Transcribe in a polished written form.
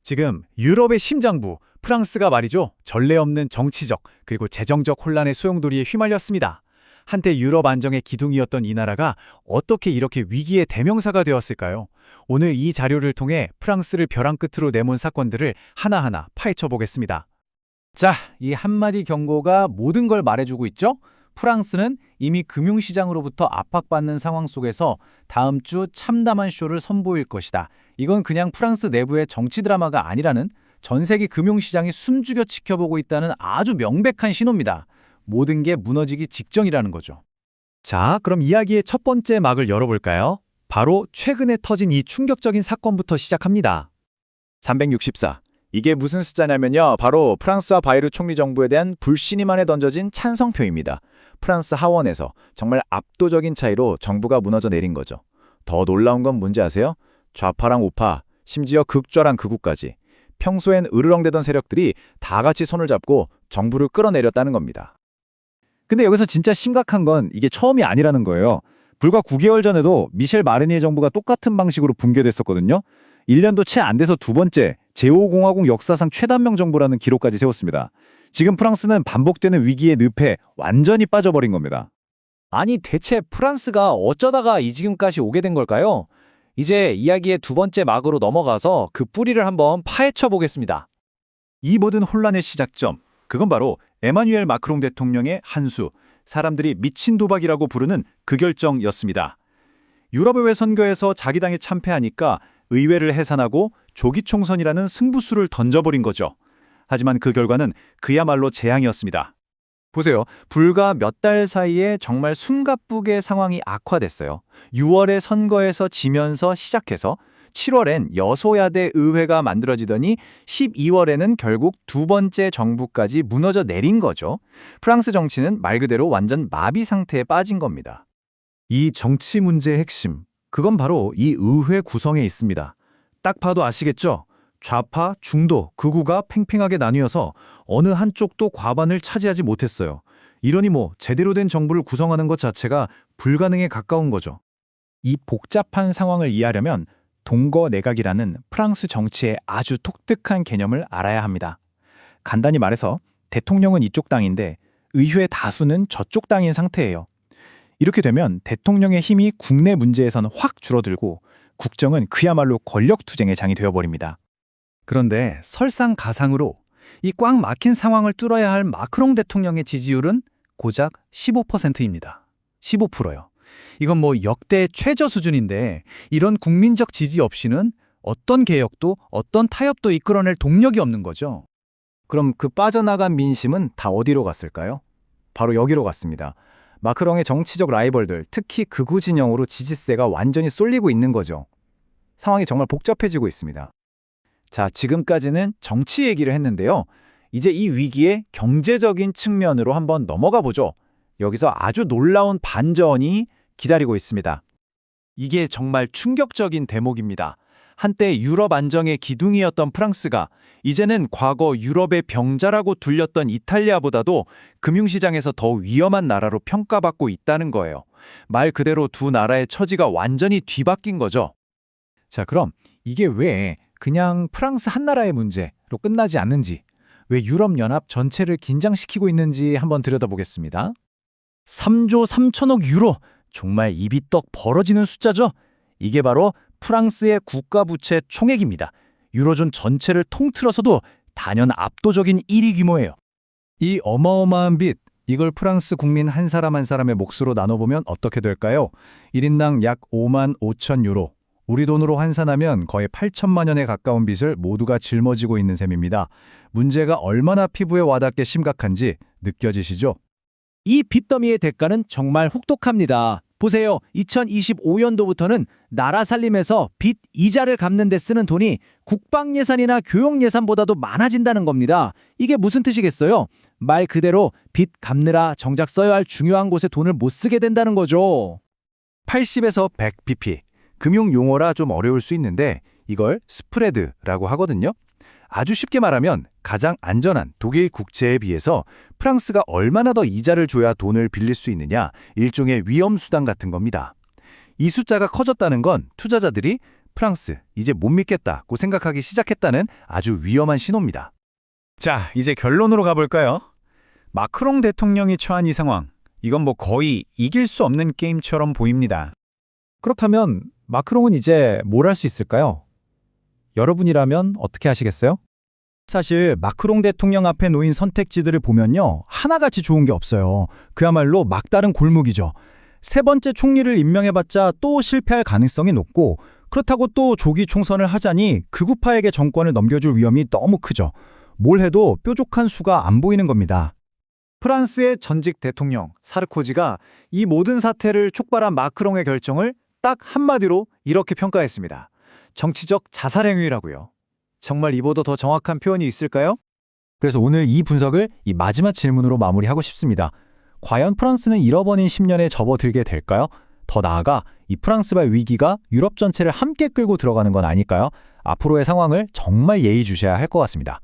지금 유럽의 심장부, 프랑스가 말이죠. 전례 없는 정치적 그리고 재정적 혼란의 소용돌이에 휘말렸습니다. 한때 유럽 안정의 기둥이었던 이 나라가 어떻게 이렇게 위기의 대명사가 되었을까요? 오늘 이 자료를 통해 프랑스를 벼랑 끝으로 내몬 사건들을 하나하나 파헤쳐 보겠습니다. 자, 이 한마디 경고가 모든 걸 말해주고 있죠? 프랑스는 이미 금융시장으로부터 압박받는 상황 속에서 다음 주 참담한 쇼를 선보일 것이다. 이건 그냥 프랑스 내부의 정치 드라마가 아니라는, 전 세계 금융시장이 숨죽여 지켜보고 있다는 아주 명백한 신호입니다. 모든 게 무너지기 직전이라는 거죠. 자, 그럼 이야기의 첫 번째 막을 열어볼까요? 바로 최근에 터진 이 충격적인 사건부터 시작합니다. 364. 이게 무슨 숫자냐면요. 바로 프랑스와 바이르 총리 정부에 대한 불신임안에 던져진 찬성표입니다. 프랑스 하원에서 정말 압도적인 차이로 정부가 무너져 내린 거죠. 더 놀라운 건 뭔지 아세요? 좌파랑 우파, 심지어 극좌랑 극우까지. 평소엔 으르렁대던 세력들이 다 같이 손을 잡고 정부를 끌어내렸다는 겁니다. 근데 여기서 진짜 심각한 건 이게 처음이 아니라는 거예요. 불과 9개월 전에도 미셸 마르니에 정부가 똑같은 방식으로 붕괴됐었거든요. 1년도 채 안 돼서 두 번째 제5공화국 역사상 최단명 정부라는 기록까지 세웠습니다. 지금 프랑스는 반복되는 위기의 늪에 완전히 빠져버린 겁니다. 아니 대체 프랑스가 어쩌다가 이 지금까지 오게 된 걸까요? 이제 이야기의 두 번째 막으로 넘어가서 그 뿌리를 한번 파헤쳐 보겠습니다. 이 모든 혼란의 시작점, 그건 바로 에마뉴엘 마크롱 대통령의 한 수, 사람들이 미친 도박이라고 부르는 그 결정이었습니다. 유럽의회 선거에서 자기 당이 참패하니까 의회를 해산하고 조기 총선이라는 승부수를 던져버린 거죠. 하지만 그 결과는 그야말로 재앙이었습니다. 보세요. 불과 몇 달 사이에 정말 숨가쁘게 상황이 악화됐어요. 6월에 선거에서 지면서 시작해서 7월엔 여소야대 의회가 만들어지더니 12월에는 결국 두 번째 정부까지 무너져 내린 거죠. 프랑스 정치는 말 그대로 완전 마비 상태에 빠진 겁니다. 이 정치 문제의 핵심, 그건 바로 이 의회 구성에 있습니다. 딱 봐도 아시겠죠? 좌파, 중도, 극우가 팽팽하게 나뉘어서 어느 한쪽도 과반을 차지하지 못했어요. 이러니 제대로 된 정부를 구성하는 것 자체가 불가능에 가까운 거죠. 이 복잡한 상황을 이해하려면 동거내각이라는 프랑스 정치의 아주 독특한 개념을 알아야 합니다. 간단히 말해서 대통령은 이쪽 당인데 의회 다수는 저쪽 당인 상태예요. 이렇게 되면 대통령의 힘이 국내 문제에서는 확 줄어들고 국정은 그야말로 권력투쟁의 장이 되어버립니다. 그런데 설상가상으로 이 꽉 막힌 상황을 뚫어야 할 마크롱 대통령의 지지율은 고작 15%입니다. 15%요. 이건 역대 최저 수준인데 이런 국민적 지지 없이는 어떤 개혁도 어떤 타협도 이끌어낼 동력이 없는 거죠. 그럼 그 빠져나간 민심은 다 어디로 갔을까요? 바로 여기로 갔습니다. 마크롱의 정치적 라이벌들, 특히 극우 진영으로 지지세가 완전히 쏠리고 있는 거죠. 상황이 정말 복잡해지고 있습니다. 자, 지금까지는 정치 얘기를 했는데요. 이제 이 위기의 경제적인 측면으로 한번 넘어가 보죠. 여기서 아주 놀라운 반전이 기다리고 있습니다. 이게 정말 충격적인 대목입니다. 한때 유럽 안정의 기둥이었던 프랑스가 이제는 과거 유럽의 병자라고 둘렸던 이탈리아보다도 금융시장에서 더 위험한 나라로 평가받고 있다는 거예요. 말 그대로 두 나라의 처지가 완전히 뒤바뀐 거죠. 자, 그럼 이게 왜 그냥 프랑스 한 나라의 문제로 끝나지 않는지, 왜 유럽연합 전체를 긴장시키고 있는지 한번 들여다보겠습니다. 3조 3천억 유로! 정말 입이 떡 벌어지는 숫자죠? 이게 바로 프랑스의 국가부채 총액입니다. 유로존 전체를 통틀어서도 단연 압도적인 1위 규모예요. 이 어마어마한 빚, 이걸 프랑스 국민 한 사람 한 사람의 몫으로 나눠보면 어떻게 될까요? 1인당 약 5만 5천 유로. 우리 돈으로 환산하면 거의 8천만 원에 가까운 빚을 모두가 짊어지고 있는 셈입니다. 문제가 얼마나 피부에 와닿게 심각한지 느껴지시죠? 이 빚더미의 대가는 정말 혹독합니다. 보세요. 2025년도부터는 나라 살림에서 빚 이자를 갚는 데 쓰는 돈이 국방 예산이나 교육 예산보다도 많아진다는 겁니다. 이게 무슨 뜻이겠어요? 말 그대로 빚 갚느라 정작 써야 할 중요한 곳에 돈을 못 쓰게 된다는 거죠. 80에서 100bp. 금융 용어라 좀 어려울 수 있는데 이걸 스프레드라고 하거든요. 아주 쉽게 말하면 가장 안전한 독일 국채에 비해서 프랑스가 얼마나 더 이자를 줘야 돈을 빌릴 수 있느냐, 일종의 위험 수당 같은 겁니다. 이 숫자가 커졌다는 건 투자자들이 프랑스, 이제 못 믿겠다고 생각하기 시작했다는 아주 위험한 신호입니다. 자, 이제 결론으로 가볼까요? 마크롱 대통령이 처한 이 상황, 이건 뭐 거의 이길 수 없는 게임처럼 보입니다. 그렇다면 마크롱은 이제 뭘 할 수 있을까요? 여러분이라면 어떻게 하시겠어요? 사실 마크롱 대통령 앞에 놓인 선택지들을 보면요. 하나같이 좋은 게 없어요. 그야말로 막다른 골목이죠. 세 번째 총리를 임명해봤자 또 실패할 가능성이 높고 그렇다고 또 조기 총선을 하자니 극우파에게 정권을 넘겨줄 위험이 너무 크죠. 뭘 해도 뾰족한 수가 안 보이는 겁니다. 프랑스의 전직 대통령 사르코지가 이 모든 사태를 촉발한 마크롱의 결정을 딱 한마디로 이렇게 평가했습니다. 정치적 자살행위라고요. 정말 이보다 더 정확한 표현이 있을까요? 그래서 오늘 이 분석을 이 마지막 질문으로 마무리하고 싶습니다. 과연 프랑스는 잃어버린 10년에 접어들게 될까요? 더 나아가 이 프랑스발 위기가 유럽 전체를 함께 끌고 들어가는 건 아닐까요? 앞으로의 상황을 정말 예의주셔야 할 것 같습니다.